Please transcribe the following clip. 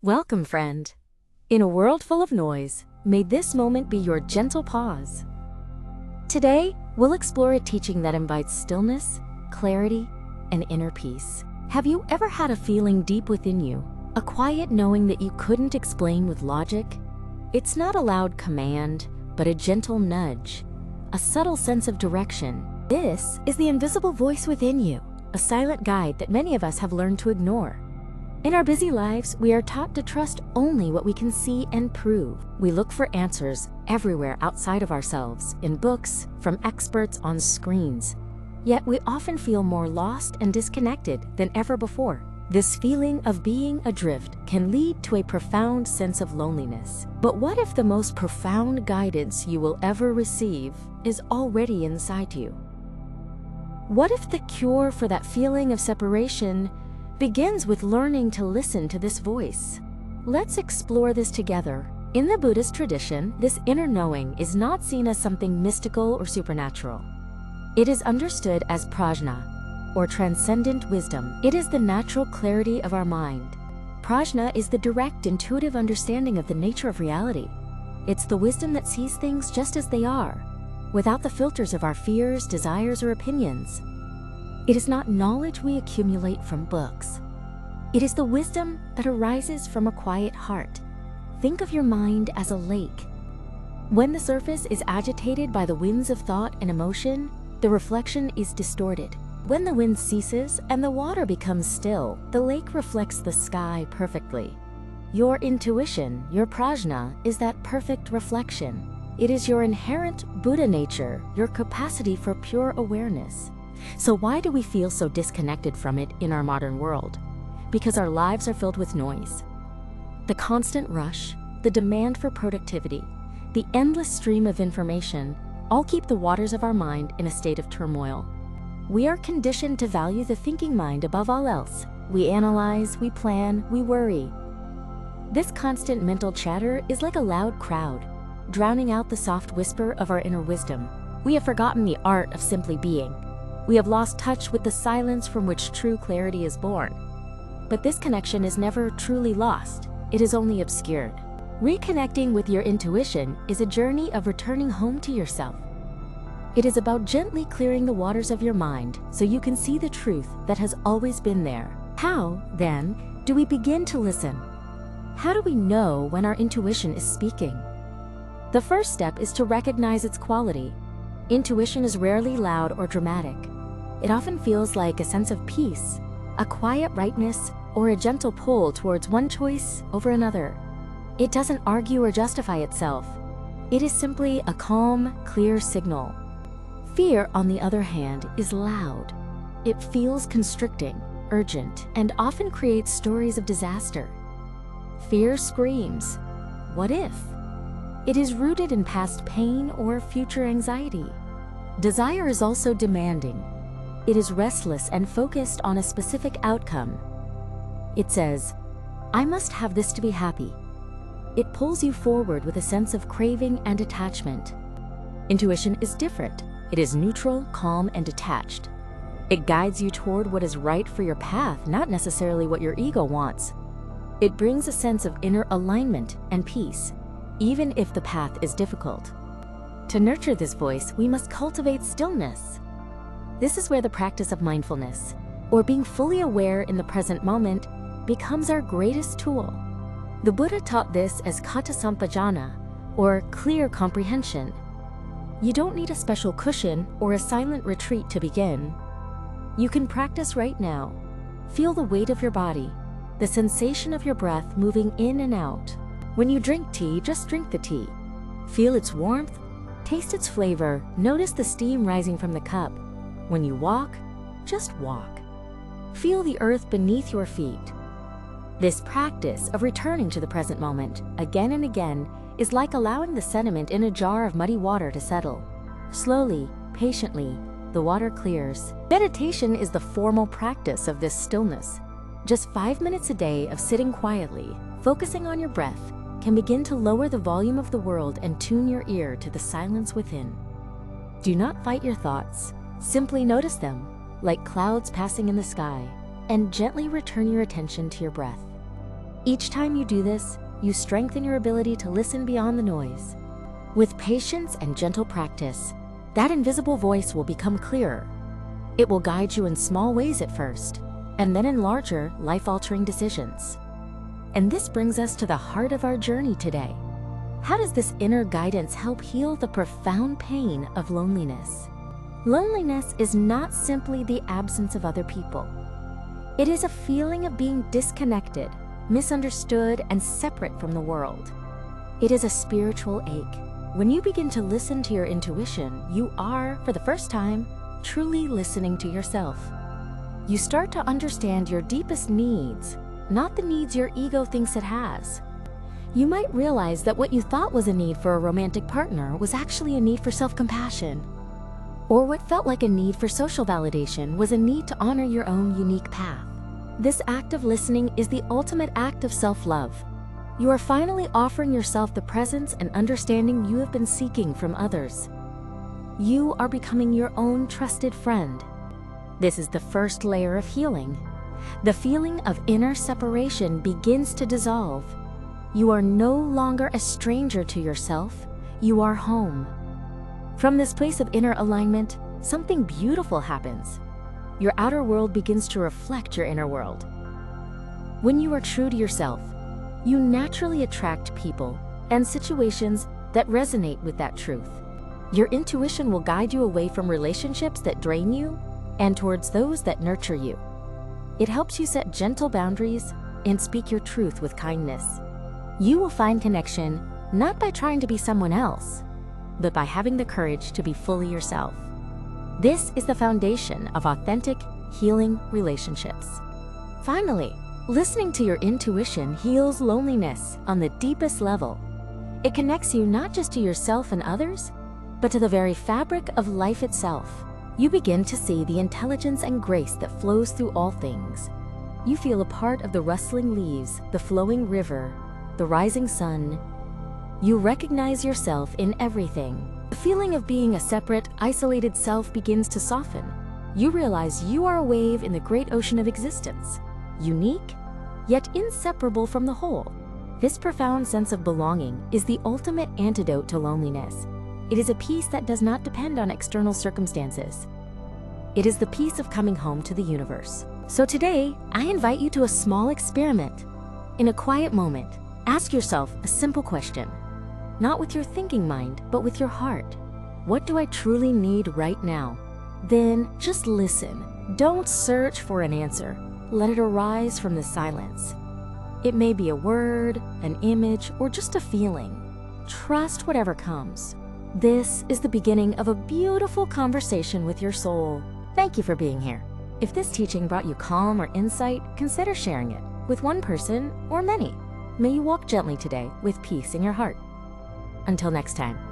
Welcome, friend. In a world full of noise, may this moment be your gentle pause. Today, we'll explore a teaching that invites stillness, clarity, and inner peace. Have you ever had a feeling deep within you, a quiet knowing that you couldn't explain with logic? It's not a loud command, but a gentle nudge, a subtle sense of direction. This is the invisible voice within you, a silent guide that many of us have learned to ignore. In our busy lives, we are taught to trust only what we can see and prove. We look for answers everywhere outside of ourselves, in books, from experts, on screens. Yet we often feel more lost and disconnected than ever before. This feeling of being adrift can lead to a profound sense of loneliness. But what if the most profound guidance you will ever receive is already inside you? What if the cure for that feeling of separation begins with learning to listen to this voice? Let's explore this together. In the Buddhist tradition, this inner knowing is not seen as something mystical or supernatural. It is understood as Prajna, or transcendent wisdom. It is the natural clarity of our mind. Prajna is the direct, intuitive understanding of the nature of reality. It's the wisdom that sees things just as they are, without the filters of our fears, desires, or opinions. It is not knowledge we accumulate from books. It is the wisdom that arises from a quiet heart. Think of your mind as a lake. When the surface is agitated by the winds of thought and emotion, the reflection is distorted. When the wind ceases and the water becomes still, the lake reflects the sky perfectly. Your intuition, your prajna, is that perfect reflection. It is your inherent Buddha nature, your capacity for pure awareness. So why do we feel so disconnected from it in our modern world? Because our lives are filled with noise. The constant rush, the demand for productivity, the endless stream of information, all keep the waters of our mind in a state of turmoil. We are conditioned to value the thinking mind above all else. We analyze, we plan, we worry. This constant mental chatter is like a loud crowd, drowning out the soft whisper of our inner wisdom. We have forgotten the art of simply being. We have lost touch with the silence from which true clarity is born. But this connection is never truly lost. It is only obscured. Reconnecting with your intuition is a journey of returning home to yourself. It is about gently clearing the waters of your mind so you can see the truth that has always been there. How, then, do we begin to listen? How do we know when our intuition is speaking? The first step is to recognize its quality. Intuition is rarely loud or dramatic. It often feels like a sense of peace, a quiet rightness, or a gentle pull towards one choice over another. It doesn't argue or justify itself. It is simply a calm, clear signal. Fear, on the other hand, is loud. It feels constricting, urgent, and often creates stories of disaster. Fear screams, "What if?" It is rooted in past pain or future anxiety. Desire is also demanding. It is restless and focused on a specific outcome. It says, "I must have this to be happy." It pulls you forward with a sense of craving and attachment. Intuition is different. It is neutral, calm, and detached. It guides you toward what is right for your path, not necessarily what your ego wants. It brings a sense of inner alignment and peace, even if the path is difficult. To nurture this voice, we must cultivate stillness. This is where the practice of mindfulness, or being fully aware in the present moment, becomes our greatest tool. The Buddha taught this as kata sampajana, or clear comprehension. You don't need a special cushion or a silent retreat to begin. You can practice right now. Feel the weight of your body, the sensation of your breath moving in and out. When you drink tea, just drink the tea. Feel its warmth, taste its flavor, notice the steam rising from the cup. When you walk, just walk. Feel the earth beneath your feet. This practice of returning to the present moment again and again is like allowing the sediment in a jar of muddy water to settle. Slowly, patiently, the water clears. Meditation is the formal practice of this stillness. Just 5 minutes a day of sitting quietly, focusing on your breath, can begin to lower the volume of the world and tune your ear to the silence within. Do not fight your thoughts. Simply notice them, like clouds passing in the sky, and gently return your attention to your breath. Each time you do this, you strengthen your ability to listen beyond the noise. With patience and gentle practice, that invisible voice will become clearer. It will guide you in small ways at first, and then in larger, life-altering decisions. And this brings us to the heart of our journey today. How does this inner guidance help heal the profound pain of loneliness? Loneliness is not simply the absence of other people. It is a feeling of being disconnected, misunderstood, and separate from the world. It is a spiritual ache. When you begin to listen to your intuition, you are, for the first time, truly listening to yourself. You start to understand your deepest needs, not the needs your ego thinks it has. You might realize that what you thought was a need for a romantic partner was actually a need for self-compassion. Or what felt like a need for social validation was a need to honor your own unique path. This act of listening is the ultimate act of self-love. You are finally offering yourself the presence and understanding you have been seeking from others. You are becoming your own trusted friend. This is the first layer of healing. The feeling of inner separation begins to dissolve. You are no longer a stranger to yourself. You are home. From this place of inner alignment, something beautiful happens. Your outer world begins to reflect your inner world. When you are true to yourself, you naturally attract people and situations that resonate with that truth. Your intuition will guide you away from relationships that drain you and towards those that nurture you. It helps you set gentle boundaries and speak your truth with kindness. You will find connection not by trying to be someone else, but by having the courage to be fully yourself. This is the foundation of authentic, healing relationships. Finally, listening to your intuition heals loneliness on the deepest level. It connects you not just to yourself and others, but to the very fabric of life itself. You begin to see the intelligence and grace that flows through all things. You feel a part of the rustling leaves, the flowing river, the rising sun. You recognize yourself in everything. The feeling of being a separate, isolated self begins to soften. You realize you are a wave in the great ocean of existence, unique, yet inseparable from the whole. This profound sense of belonging is the ultimate antidote to loneliness. It is a peace that does not depend on external circumstances. It is the peace of coming home to the universe. So today, I invite you to a small experiment. In a quiet moment, ask yourself a simple question. Not with your thinking mind, but with your heart. What do I truly need right now? Then just listen. Don't search for an answer. Let it arise from the silence. It may be a word, an image, or just a feeling. Trust whatever comes. This is the beginning of a beautiful conversation with your soul. Thank you for being here. If this teaching brought you calm or insight, consider sharing it with one person or many. May you walk gently today with peace in your heart. Until next time.